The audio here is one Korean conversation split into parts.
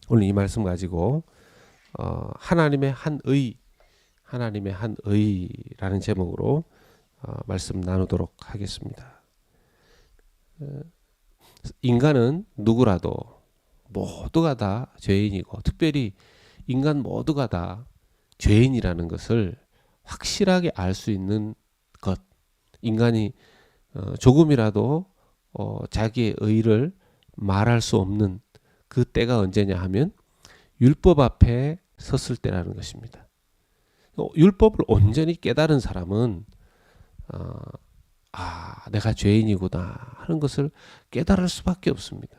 오늘 이 말씀 가지고 하나님의 한 의, 하나님의 한 의라는 제목으로 말씀 나누도록 하겠습니다. 인간은 누구라도 모두가 다 죄인이고, 특별히 인간 모두가 다 죄인이라는 것을 확실하게 알 수 있는 것, 인간이 조금이라도 자기의 의를 말할 수 없는 그 때가 언제냐 하면 율법 앞에 섰을 때라는 것입니다. 율법을 온전히 깨달은 사람은 내가 죄인이구나 하는 것을 깨달을 수밖에 없습니다.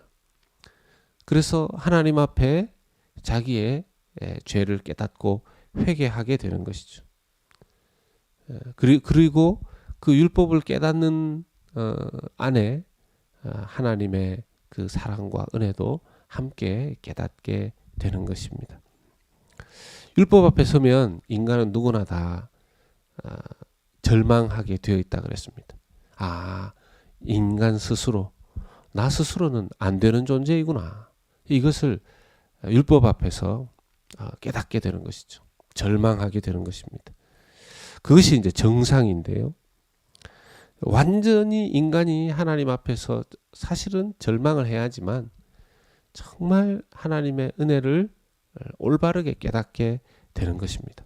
그래서 하나님 앞에 자기의 죄를 깨닫고 회개하게 되는 것이죠. 그리고 그 율법을 깨닫는 안에 하나님의 그 사랑과 은혜도 함께 깨닫게 되는 것입니다. 율법 앞에 서면 인간은 누구나 다 절망하게 되어 있다 그랬습니다. 인간 스스로, 나 스스로는 안 되는 존재이구나. 이것을 율법 앞에서 깨닫게 되는 것이죠. 절망하게 되는 것입니다. 그것이 이제 정상인데요. 완전히 인간이 하나님 앞에서 사실은 절망을 해야지만 정말 하나님의 은혜를 올바르게 깨닫게 되는 것입니다.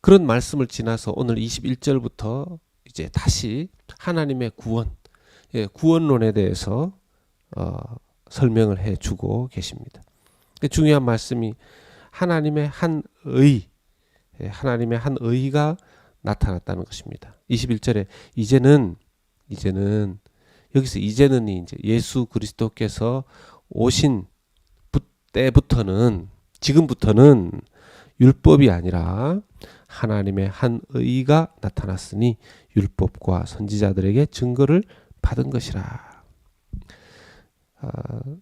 그런 말씀을 지나서 오늘 21절부터 이제 다시 하나님의 구원, 구원론에 대해서 설명을 해주고 계십니다. 중요한 말씀이 하나님의 한 의, 하나님의 한 의가 나타났다는 것입니다. 21절에 이제는 여기서 이제는이 이제 예수 그리스도께서 오신 때부터는, 지금부터는 율법이 아니라 하나님의 한 의가 나타났으니 율법과 선지자들에게 증거를 받은 것이라.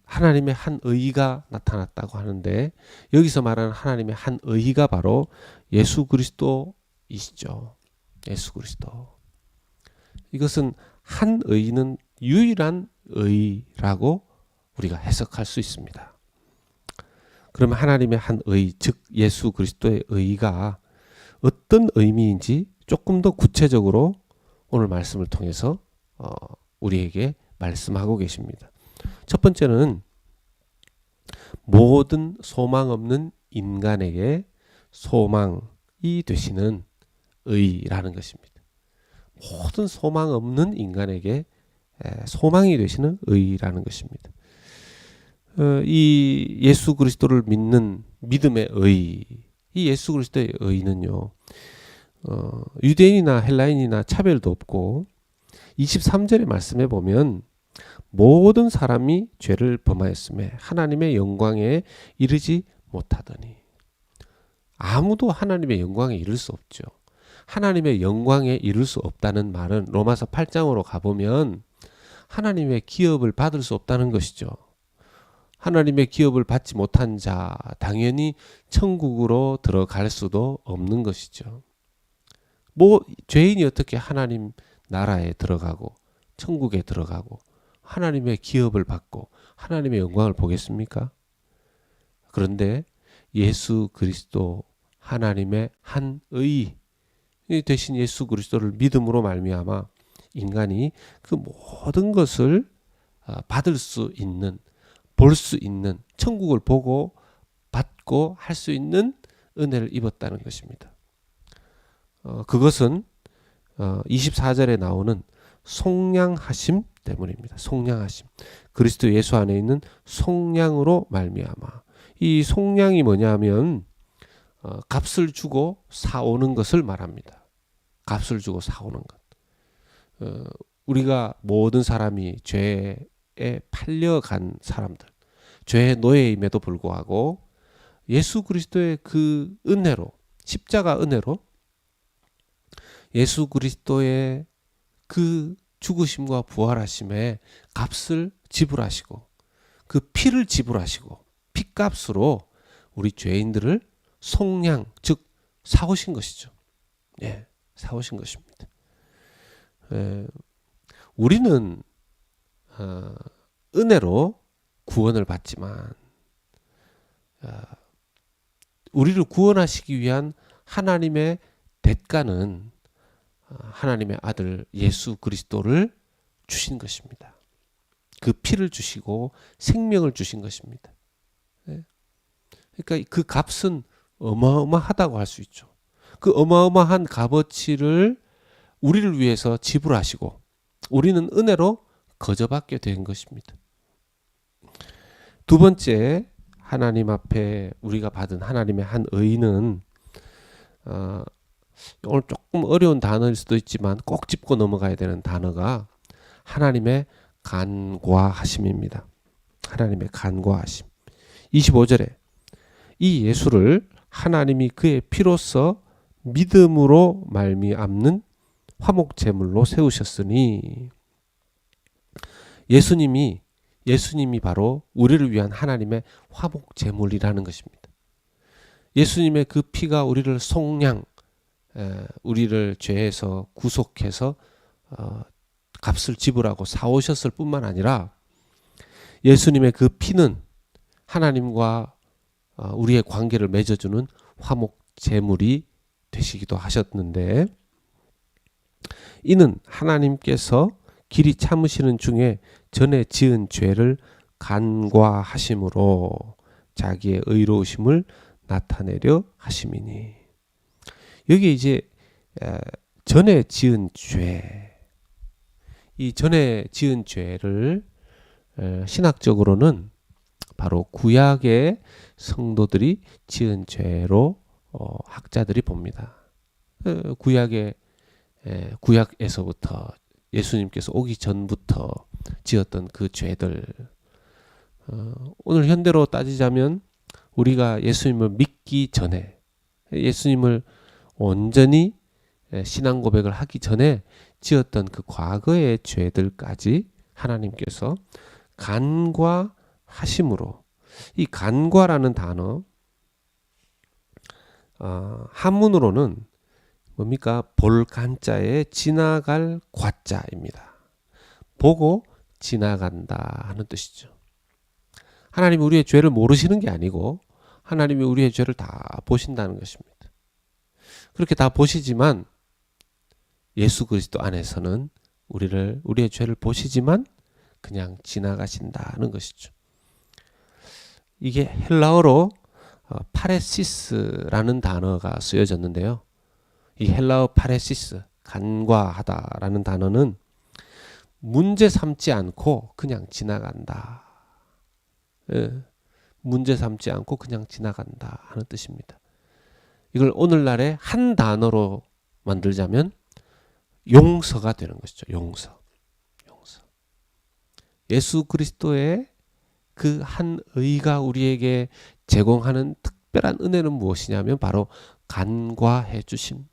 하나님의 한 의가 나타났다고 하는데, 여기서 말하는 하나님의 한 의가 바로 예수 그리스도이시죠. 예수 그리스도. 이것은 한 의는 유일한 의라고 우리가 해석할 수 있습니다. 그러면 하나님의 한 의, 즉 예수 그리스도의 의가 어떤 의미인지 조금 더 구체적으로 오늘 말씀을 통해서 우리에게 말씀하고 계십니다. 첫 번째는 모든 소망 없는 인간에게 소망이 되시는 의라는 것입니다. 모든 소망 없는 인간에게 소망이 되시는 의라는 것입니다. 이 예수 그리스도를 믿는 믿음의 의, 이 예수 그리스도의 의는요, 유대인이나 헬라인이나 차별도 없고 23절의 말씀에 보면 모든 사람이 죄를 범하였음에 하나님의 영광에 이르지 못하더니, 아무도 하나님의 영광에 이를 수 없죠. 하나님의 영광에 이를 수 없다는 말은 로마서 8장으로 가보면 하나님의 기업을 받을 수 없다는 것이죠. 하나님의 기업을 받지 못한 자, 당연히 천국으로 들어갈 수도 없는 것이죠. 죄인이 어떻게 하나님 나라에 들어가고 천국에 들어가고 하나님의 기업을 받고 하나님의 영광을 보겠습니까? 그런데 예수 그리스도, 하나님의 한 의 되신 예수 그리스도를 믿음으로 말미암아 인간이 그 모든 것을 받을 수 있는, 볼 수 있는, 천국을 보고 받고 할 수 있는 은혜를 입었다는 것입니다. 그것은 24절에 나오는 속량하심 때문입니다. 속량하심. 그리스도 예수 안에 있는 속량으로 말미암아. 이 속량이 뭐냐면 값을 주고 사오는 것을 말합니다. 값을 주고 사오는 것. 우리가 모든 사람이 죄에 팔려간 사람들, 죄의 노예임에도 불구하고 예수 그리스도의 그 은혜로, 십자가 은혜로 예수 그리스도의 그 죽으심과 부활하심의 값을 지불하시고 그 피를 지불하시고 피값으로 우리 죄인들을 속량, 즉 사오신 것이죠. 사오신 것입니다. 우리는 은혜로 구원을 받지만 우리를 구원하시기 위한 하나님의 대가는 하나님의 아들 예수 그리스도를 주신 것입니다. 그 피를 주시고 생명을 주신 것입니다. 그러니까 그 값은 어마어마하다고 할 수 있죠. 그 어마어마한 값어치를 우리를 위해서 지불하시고 우리는 은혜로 거저받게 된 것입니다. 두 번째, 하나님 앞에 우리가 받은 하나님의 한 의는 오늘 조금 어려운 단어일 수도 있지만 꼭 짚고 넘어가야 되는 단어가 하나님의 간과하심입니다. 하나님의 간과하심. 25절에 이 예수를 하나님이 그의 피로써 믿음으로 말미암는 화목제물로 세우셨으니, 예수님이 바로 우리를 위한 하나님의 화목제물이라는 것입니다. 예수님의 그 피가 우리를 속량, 우리를 죄에서 구속해서 값을 지불하고 사오셨을 뿐만 아니라 예수님의 그 피는 하나님과 우리의 관계를 맺어주는 화목제물이 되시기도 하셨는데, 이는 하나님께서 길이 참으시는 중에 전에 지은 죄를 간과하심으로 자기의 의로우심을 나타내려 하심이니. 여기 이제 전에 지은 죄, 이 전에 지은 죄를 신학적으로는 바로 구약의 성도들이 지은 죄로 학자들이 봅니다. 구약에서부터 예수님께서 오기 전부터 지었던 그 죄들, 오늘 현대로 따지자면 우리가 예수님을 믿기 전에, 예수님을 온전히 신앙 고백을 하기 전에 지었던 그 과거의 죄들까지 하나님께서 간과하심으로, 이 간과라는 단어 한문으로는 뭡니까? 볼 간자에 지나갈 과자입니다. 보고 지나간다 하는 뜻이죠. 하나님이 우리의 죄를 모르시는 게 아니고 하나님이 우리의 죄를 다 보신다는 것입니다. 그렇게 다 보시지만 예수 그리스도 안에서는 우리의 죄를 보시지만 그냥 지나가신다는 것이죠. 이게 헬라어로 파레시스라는 단어가 쓰여졌는데요. 이 헬라어 파레시스, 간과하다라는 단어는 문제 삼지 않고 그냥 지나간다. 문제 삼지 않고 그냥 지나간다 하는 뜻입니다. 이걸 오늘날의 한 단어로 만들자면 용서가 되는 것이죠. 용서. 예수 그리스도의 그 한 의가 우리에게 제공하는 특별한 은혜는 무엇이냐면 바로 간과해 주심,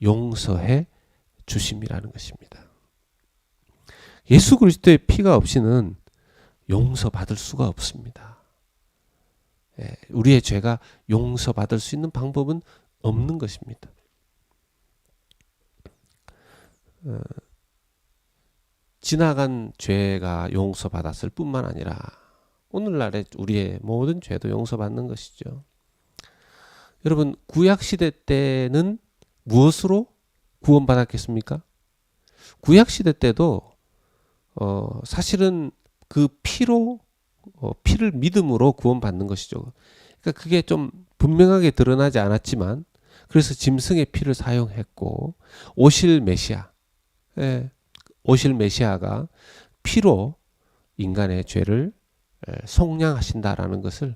용서해 주심이라는 것입니다. 예수 그리스도의 피가 없이는 용서받을 수가 없습니다. 우리의 죄가 용서받을 수 있는 방법은 없는 것입니다. 지나간 죄가 용서받았을 뿐만 아니라 오늘날의 우리의 모든 죄도 용서받는 것이죠. 여러분, 구약시대 때는 무엇으로 구원받았겠습니까? 구약시대 때도 사실은 그 피를 믿음으로 구원받는 것이죠. 그러니까 그게 좀 분명하게 드러나지 않았지만, 그래서 짐승의 피를 사용했고, 오실 메시아가 피로 인간의 죄를 속량하신다라는 것을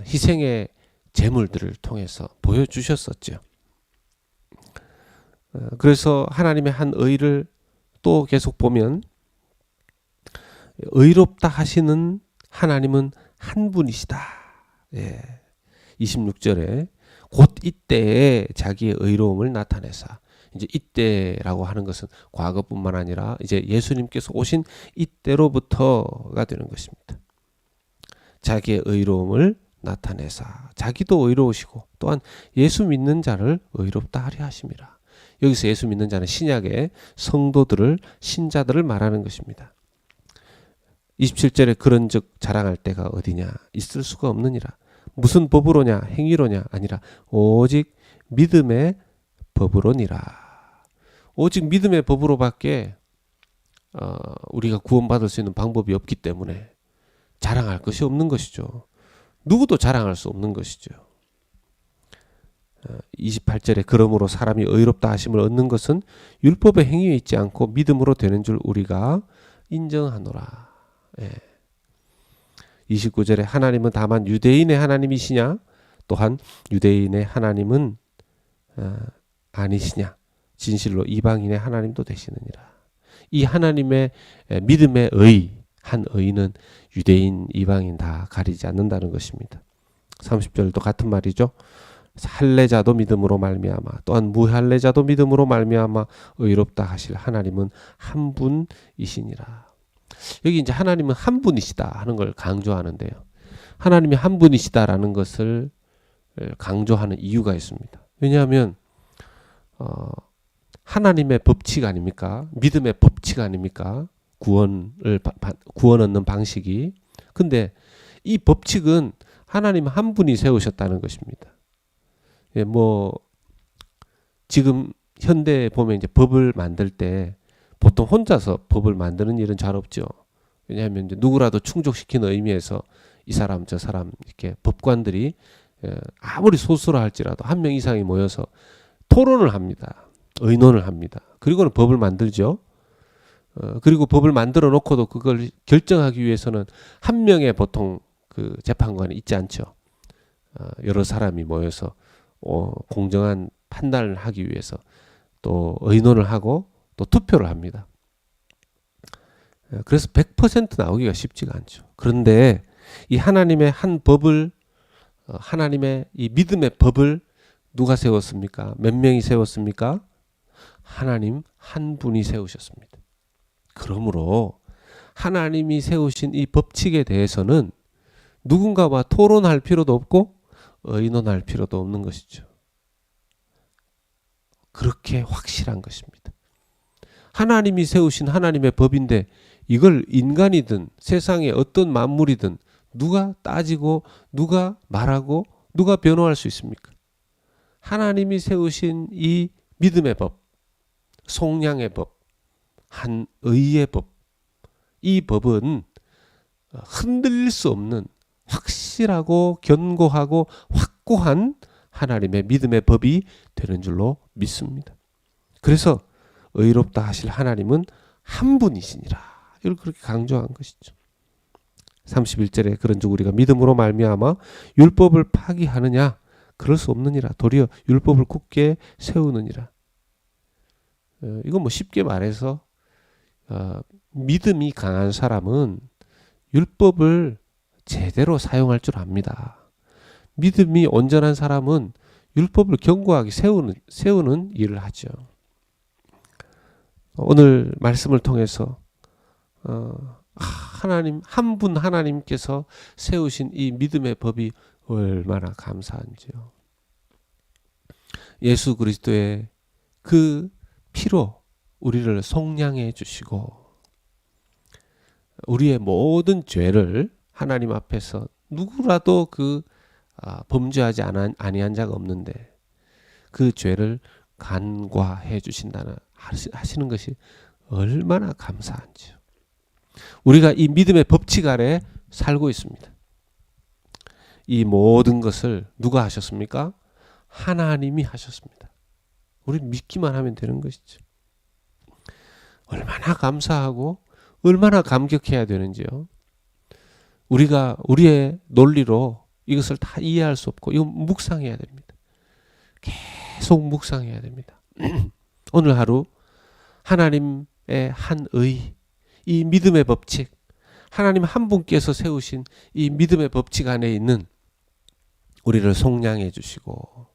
희생의 제물들을 통해서 보여주셨었죠. 그래서 하나님의 한 의를 또 계속 보면, 의롭다 하시는 하나님은 한 분이시다. 26절에 곧 이때에 자기의 의로움을 나타내사. 이제 이때라고 하는 것은 과거뿐만 아니라 이제 예수님께서 오신 이때로부터가 되는 것입니다. 자기의 의로움을 나타내사. 자기도 의로우시고 또한 예수 믿는 자를 의롭다 하려 하심이라. 여기서 예수 믿는 자는 신약의 성도들을, 신자들을 말하는 것입니다. 27절에 그런즉 자랑할 때가 어디냐? 있을 수가 없느니라. 무슨 법으로냐? 행위로냐? 아니라 오직 믿음의 법으로니라. 오직 믿음의 법으로밖에 우리가 구원받을 수 있는 방법이 없기 때문에 자랑할 것이 없는 것이죠. 누구도 자랑할 수 없는 것이죠. 28절에 그러므로 사람이 의롭다 하심을 얻는 것은 율법의 행위에 있지 않고 믿음으로 되는 줄 우리가 인정하노라. 29절에 하나님은 다만 유대인의 하나님이시냐? 또한 유대인의 하나님은 아니시냐? 진실로 이방인의 하나님도 되시느니라. 이 하나님의 믿음의 한 의는 유대인, 이방인 다 가리지 않는다는 것입니다. 30절도 같은 말이죠. 할례자도 믿음으로 말미암아 또한 무할례자도 믿음으로 말미암아 의롭다 하실 하나님은 한 분이시니라. 여기 이제 하나님은 한 분이시다 하는 걸 강조하는데요. 하나님이 한 분이시다라는 것을 강조하는 이유가 있습니다. 왜냐하면 하나님의 법칙 아닙니까? 믿음의 법칙 아닙니까? 구원 얻는 방식이. 근데 이 법칙은 하나님 한 분이 세우셨다는 것입니다. 지금 현대에 보면 이제 법을 만들 때 보통 혼자서 법을 만드는 일은 잘 없죠. 왜냐하면 이제 누구라도 충족시키는 의미에서 이 사람 저 사람 이렇게 법관들이 아무리 소수라 할지라도 한 명 이상이 모여서 토론을 합니다. 의논을 합니다. 그리고는 법을 만들죠. 그리고 법을 만들어 놓고도 그걸 결정하기 위해서는 한 명의 보통 그 재판관이 있지 않죠. 여러 사람이 모여서 공정한 판단을 하기 위해서 또 의논을 하고 또 투표를 합니다. 그래서 100% 나오기가 쉽지가 않죠. 그런데 이 하나님의 한 법을 하나님의 이 믿음의 법을 누가 세웠습니까? 몇 명이 세웠습니까? 하나님 한 분이 세우셨습니다. 그러므로 하나님이 세우신 이 법칙에 대해서는 누군가와 토론할 필요도 없고 의논할 필요도 없는 것이죠. 그렇게 확실한 것입니다. 하나님이 세우신 하나님의 법인데 이걸 인간이든 세상의 어떤 만물이든 누가 따지고 누가 말하고 누가 변호할 수 있습니까? 하나님이 세우신 이 믿음의 법, 속량의 법, 한 의의 법, 이 법은 흔들릴 수 없는 확실하고 견고하고 확고한 하나님의 믿음의 법이 되는 줄로 믿습니다. 그래서 의롭다 하실 하나님은 한 분이시니라. 이걸 그렇게 강조한 것이죠. 31절에 그런즉 우리가 믿음으로 말미암아 율법을 파기하느냐? 그럴 수 없느니라. 도리어 율법을 굳게 세우느니라. 이건 쉽게 말해서 믿음이 강한 사람은 율법을 제대로 사용할 줄 압니다. 믿음이 온전한 사람은 율법을 견고하게 세우는 일을 하죠. 오늘 말씀을 통해서 하나님 한 분 하나님께서 세우신 이 믿음의 법이 얼마나 감사한지요. 예수 그리스도의 그 피로 우리를 속량해 주시고 우리의 모든 죄를 하나님 앞에서 누구라도 범죄하지 아니한 자가 없는데 그 죄를 간과해 주신다는 하시는 것이 얼마나 감사한지요. 우리가 이 믿음의 법칙 아래 살고 있습니다. 이 모든 것을 누가 하셨습니까? 하나님이 하셨습니다. 우리 믿기만 하면 되는 것이죠. 얼마나 감사하고 얼마나 감격해야 되는지요. 우리가 우리의 논리로 이것을 다 이해할 수 없고 이건 묵상해야 됩니다. 계속 묵상해야 됩니다. 오늘 하루 하나님의 한 의, 이 믿음의 법칙, 하나님 한 분께서 세우신 이 믿음의 법칙 안에 있는 우리를 속량해 주시고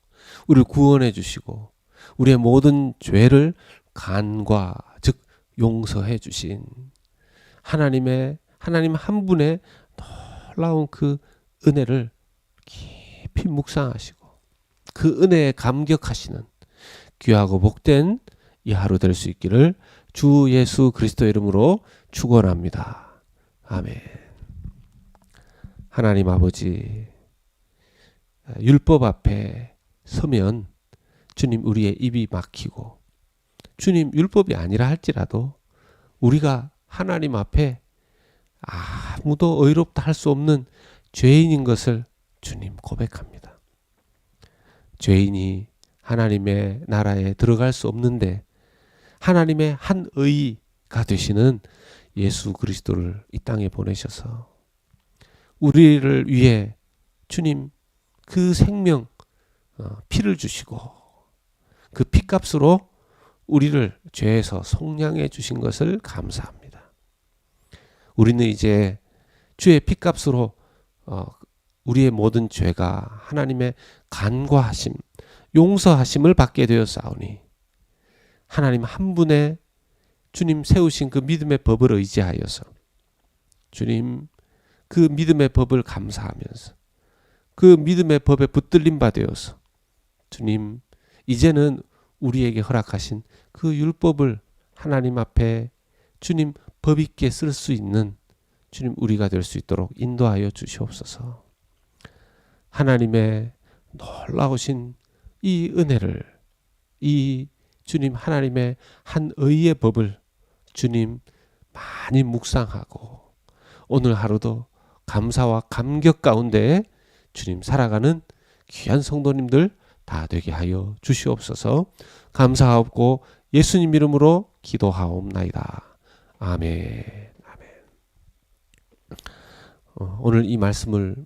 우리를 구원해 주시고 우리의 모든 죄를 간과 즉 용서해 주신 하나님 한 분의 놀라운 그 은혜를 깊이 묵상하시고 그 은혜에 감격하시는 귀하고 복된 이 하루 될 수 있기를 주 예수 그리스도 이름으로 축원합니다. 아멘. 하나님 아버지, 율법 앞에 서면 주님 우리의 입이 막히고, 주님 율법이 아니라 할지라도 우리가 하나님 앞에 아무도 의롭다 할 수 없는 죄인인 것을 주님 고백합니다. 죄인이 하나님의 나라에 들어갈 수 없는데 하나님의 한 의가 되시는 예수 그리스도를 이 땅에 보내셔서 우리를 위해 주님 그 생명 피를 주시고 그 피값으로 우리를 죄에서 속량해 주신 것을 감사합니다. 우리는 이제 주의 피값으로 우리의 모든 죄가 하나님의 간과하심, 용서하심을 받게 되었사오니 하나님 한 분의 주님 세우신 그 믿음의 법을 의지하여서 주님 그 믿음의 법을 감사하면서 그 믿음의 법에 붙들림 받아서 주님 이제는 우리에게 허락하신 그 율법을 하나님 앞에 주님 법 있게 쓸 수 있는 주님 우리가 될 수 있도록 인도하여 주시옵소서. 하나님의 놀라우신 이 은혜를, 이 주님 하나님의 한 의의 법을 주님 많이 묵상하고 오늘 하루도 감사와 감격 가운데 주님 살아가는 귀한 성도님들 다 되게 하여 주시옵소서. 감사하옵고 예수님 이름으로 기도하옵나이다. 아멘. 아멘. 오늘 이 말씀을